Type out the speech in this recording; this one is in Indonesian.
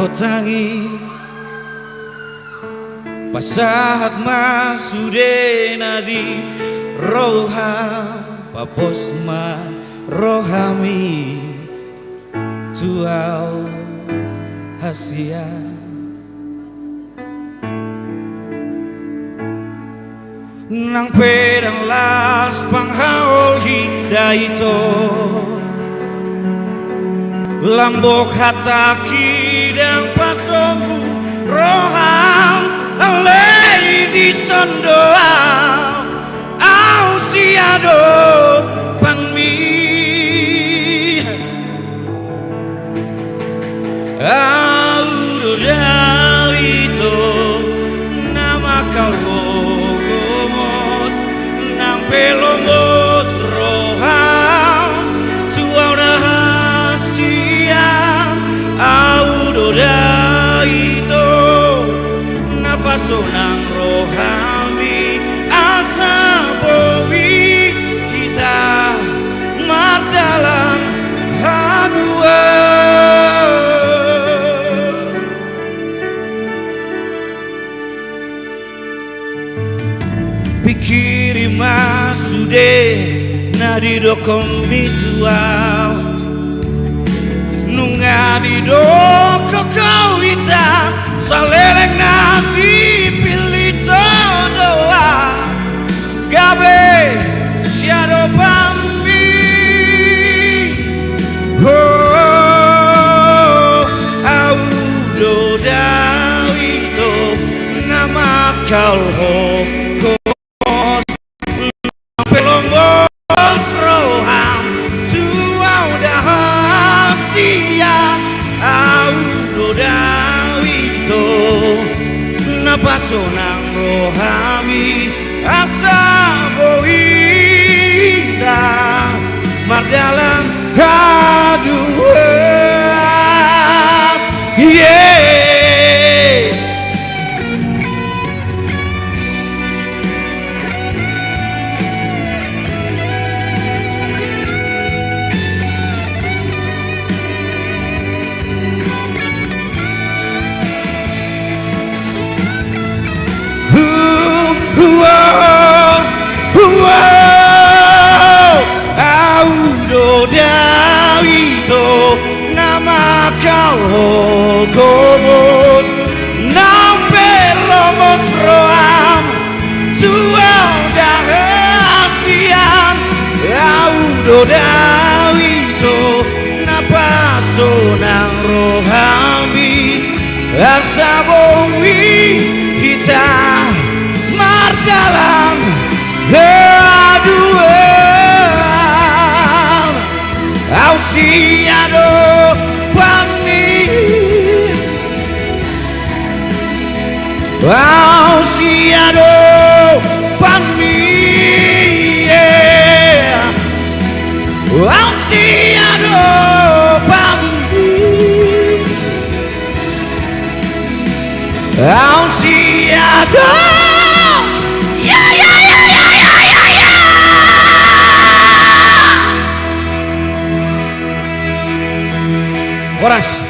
tangis pasahat masudena di roha paposma rohami tuau hasia nang pedang las panghaol hidaito lambok hataki dan pasombu roham alei di sondoa au siado panmi au dodawito nama kau gomos nang pelongos roham tuau rahasia au dodawito sonang rohami asa bowi kita mardalan hadua pikiri masude nadi dokong mituau nunga di doko kau ita saleleng nadi pilih doa gabe siado pambi au dodawito nama kau hokos pelongos roham tuau dahasia au dodawito napasonang rohami asa boita mardalang hadua Dodawito nama kau gomos nampe lomos roam tuau dahasian au dodawito napa sonang rohami asa bowi kita mardalang hadua au siado pani au siado pani au siado pani au siado Horas.